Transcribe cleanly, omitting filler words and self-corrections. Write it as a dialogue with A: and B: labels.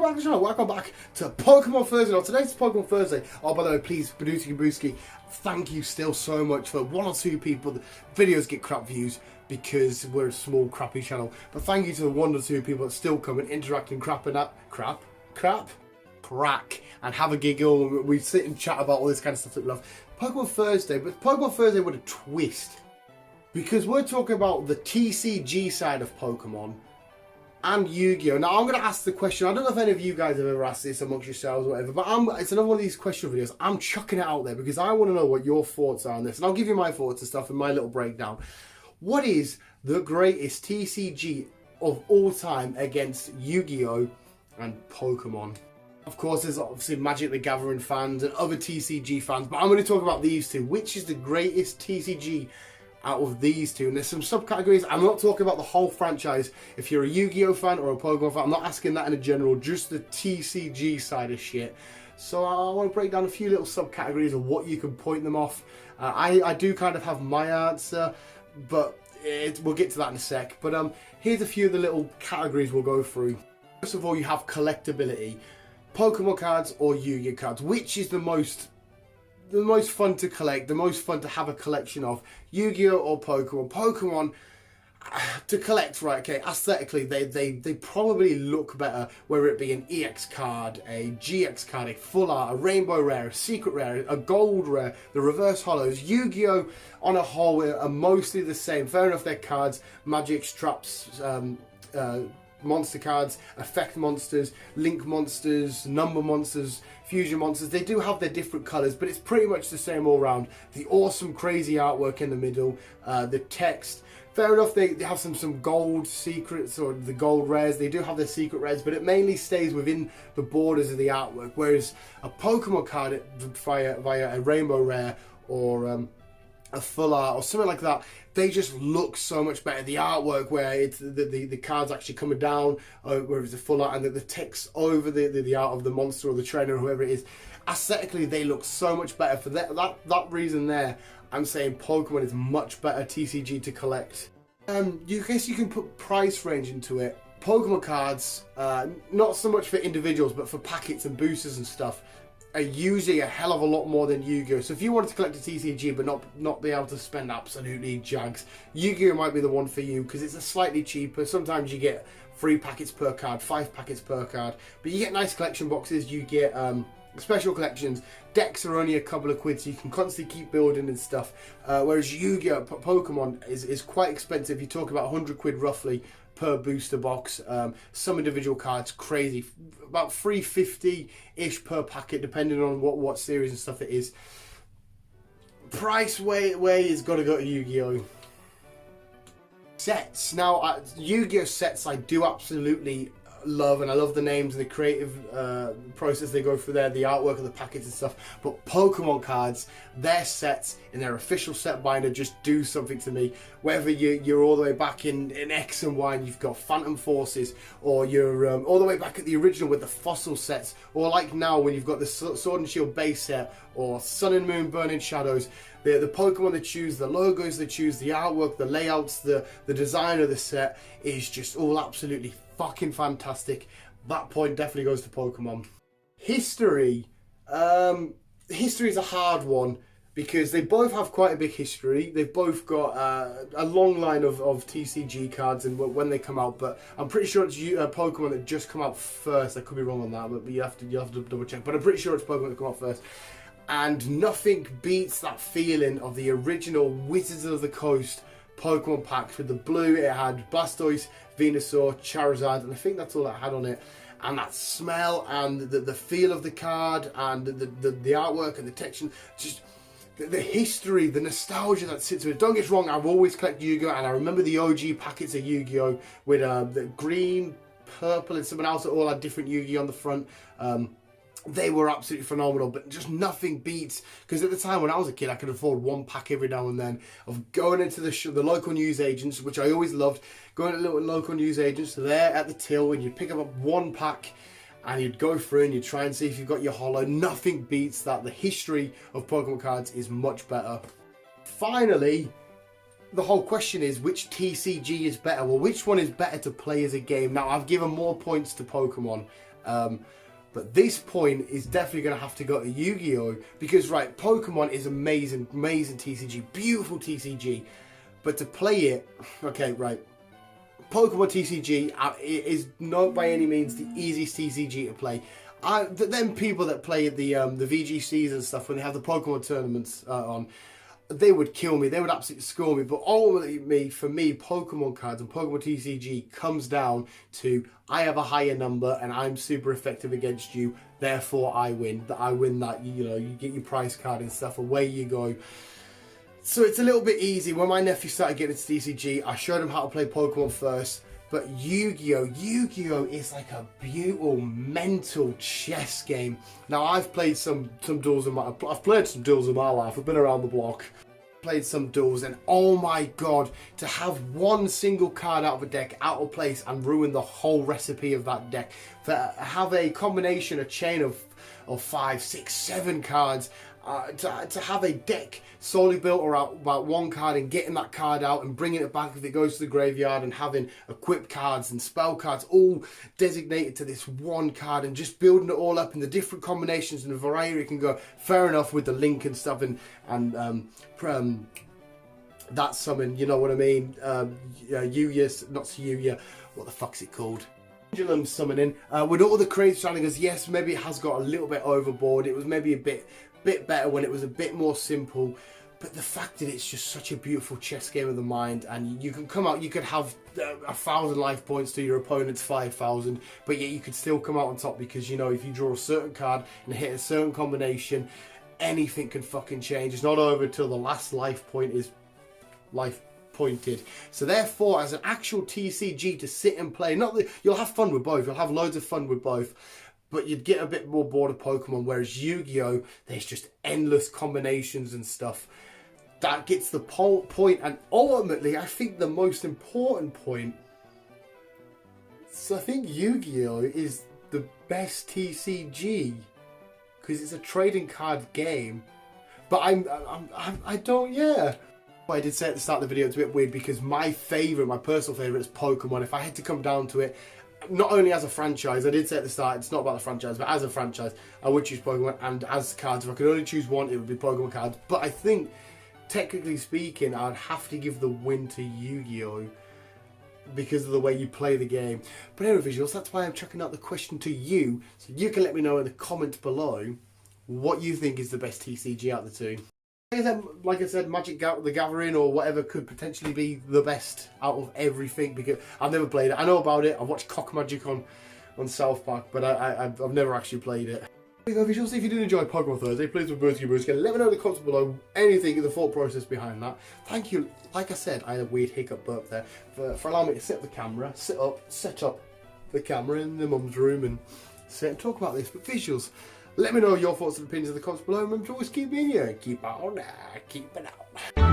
A: welcome back to the channel, welcome back to Pokemon Thursday. Now today's Pokemon Thursday. Oh, by the way, please, Badooski Brewski, thank you still so much for one or two people. The videos get crap views because we're a small, crappy channel. But thank you to the one or two people that still come and interact and crack, and have a giggle. We sit and chat about all this kind of stuff that we love. Pokemon Thursday, but Pokemon Thursday with a twist. Because we're talking about the TCG side of Pokemon and Yu-Gi-Oh! Now I'm going to ask the question, I don't know if any of you guys have ever asked this amongst yourselves or whatever, but it's another one of these question videos. I'm chucking it out there because I want to know what your thoughts are on this. And I'll give you my thoughts and stuff in my little breakdown. What is the greatest TCG of all time against Yu-Gi-Oh! And Pokemon? Of course, there's obviously Magic the Gathering fans and other TCG fans, but I'm going to talk about these two. Which is the greatest TCG out of these two? And there's some subcategories. I'm not talking about the whole franchise. If you're a Yu-Gi-Oh! Fan or a Pokemon fan, I'm not asking that in a general, just the TCG side of shit. So I want to break down a few little subcategories of what you can point them off. I do kind of have my answer, but we'll get to that in a sec. But here's a few of the little categories we'll go through. First of all, you have collectability. Pokemon cards or Yu-Gi-Oh! Cards. Which is the most fun to collect, the most fun to have a collection of? Yu-Gi-Oh! Or Pokemon? Pokemon, to collect, right, okay, aesthetically, they probably look better, whether it be an EX card, a GX card, a full art, a rainbow rare, a secret rare, a gold rare, the reverse hollows. Yu-Gi-Oh! On a whole are mostly the same. Fair enough, they're cards, magic, traps, monster cards, effect monsters, link monsters, number monsters, fusion monsters. They do have their different colours, but it's pretty much the same all round. The awesome crazy artwork in the middle, the text. Fair enough, they have some gold secrets or the gold rares. They do have their secret rares, but it mainly stays within the borders of the artwork. Whereas a Pokemon card via a rainbow rare or a full art or something like that, they just look so much better. The artwork where it's the cards actually coming down, where it's a full art, and the text over the art of the monster or the trainer or whoever it is, aesthetically they look so much better. For that reason there, I'm saying Pokemon is much better TCG to collect. You guess you can put price range into it. Pokemon cards, not so much for individuals, but for packets and boosters and stuff, are usually a hell of a lot more than Yu-Gi-Oh! So if you wanted to collect a TCG but not be able to spend absolutely jags, Yu-Gi-Oh! Might be the one for you because it's a slightly cheaper. Sometimes you get 3 packets per card, 5 packets per card, but you get nice collection boxes, you get special collections. Decks are only a couple of quid, so you can constantly keep building and stuff. Whereas Yu-Gi-Oh! Pokemon is quite expensive. You talk about 100 quid roughly per booster box. Some individual cards crazy, about 350-ish per packet, depending on what series and stuff it is. Price way has got to go to Yu-Gi-Oh! Sets. Now, Yu-Gi-Oh! Sets I do absolutely love, and I love the names and the creative process they go through there, the artwork of the packets and stuff. But Pokemon cards, their sets in their official set binder just do something to me. Whether you're all the way back in X and Y and you've got Phantom Forces, or you're all the way back at the original with the fossil sets, or like now when you've got the Sword and Shield base set, or Sun and Moon Burning Shadows, the Pokemon they choose, the logos they choose, the artwork, the layouts, the design of the set is just all absolutely fucking fantastic. That point definitely goes to Pokemon. History. History is a hard one because they both have quite a big history. They've both got a long line of TCG cards and when they come out, but I'm pretty sure it's Pokemon that just come out first. I could be wrong on that, but you have to double check. But I'm pretty sure it's Pokemon that come out first. And nothing beats that feeling of the original Wizards of the Coast Pokemon packs. With the blue, it had Blastoise, Venusaur, Charizard, and I think that's all it had on it. And that smell and the feel of the card and the artwork and the texture, just the history, the nostalgia that sits with it. Don't get us wrong, I've always collected Yu-Gi-Oh! And I remember the OG packets of Yu-Gi-Oh! With the green, purple, and someone else that all had different Yu-Gi-Oh! On the front. They were absolutely phenomenal, but just nothing beats, because at the time when I was a kid I could afford one pack every now and then, of going into the local newsagents, which I always loved, going to little local newsagents there at the till, and you'd pick up one pack and you'd go through and you'd try and see if you've got your holo. Nothing beats that. The history of Pokemon cards is much better. Finally, the whole question is, which TCG is better? Well, which one is better to play as a game? Now, I've given more points to Pokemon, But this point is definitely going to have to go to Yu-Gi-Oh! Because, right, Pokemon is amazing, amazing TCG, beautiful TCG. But to play it, okay, right, Pokemon TCG is not by any means the easiest TCG to play. Them people that play the VGCs and stuff when they have the Pokemon tournaments on, they would kill me. They would absolutely score me. But ultimately, for me, Pokemon cards and Pokemon TCG comes down to I have a higher number and I'm super effective against you. Therefore, I win. That I win that. You know, you get your prize card and stuff. Away you go. So it's a little bit easy. When my nephew started getting into TCG, I showed him how to play Pokemon first. But Yu-Gi-Oh is like a beautiful mental chess game. Now I've played some duels in my life. I've been around the block, played some duels, and oh my god, to have one single card out of a deck out of place and ruin the whole recipe of that deck. Have a combination, a chain of 5, 6, 7 cards. To have a deck solely built around about one card and getting that card out and bringing it back if it goes to the graveyard, and having equip cards and spell cards all designated to this one card, and just building it all up in the different combinations and the variety it can go. Fair enough with the link and stuff and that summon, you know what I mean? Yuya, not Yuya, what the fuck's it called? Pendulum summoning with all the creative shenanigans. Yes, maybe it has got a little bit overboard. It was maybe a bit better when it was a bit more simple, but the fact that it's just such a beautiful chess game of the mind, and you can come out, you could have 1,000 life points to your opponent's 5,000, but yet you could still come out on top, because you know if you draw a certain card and hit a certain combination, anything can fucking change. It's not over till the last life point is life pointed. So therefore, as an actual TCG to sit and play, not that you'll have fun with both, you'll have loads of fun with both, but you'd get a bit more bored of Pokemon, whereas Yu-Gi-Oh, there's just endless combinations and stuff. That gets the point, and ultimately, I think the most important point, so I think Yu-Gi-Oh is the best TCG, because it's a trading card game, but I don't, yeah. I did say at the start of the video, it's a bit weird, because my personal favourite is Pokemon. If I had to come down to it, not only as a franchise, I did say at the start, it's not about the franchise, but as a franchise, I would choose Pokemon, and as cards, if I could only choose one, it would be Pokemon cards. But I think, technically speaking, I'd have to give the win to Yu-Gi-Oh! Because of the way you play the game. But anyway, visuals, that's why I'm chucking out the question to you, so you can let me know in the comments below what you think is the best TCG out of the two. Like I said, Magic the Gathering or whatever could potentially be the best out of everything, because I've never played it. I know about it. I've watched Cock Magic on South Park, but I've never actually played it. There you go, visuals. If you did enjoy Pokemon Thursday, please let me know in the comments below anything in the thought process behind that. Thank you. Like I said, I had a weird hiccup burp there for allowing me to set up the camera, set up the camera in the mum's room and sit and talk about this. But visuals. Let me know your thoughts and opinions in the comments below. Remember to always keep being you. Keep on, keep it out.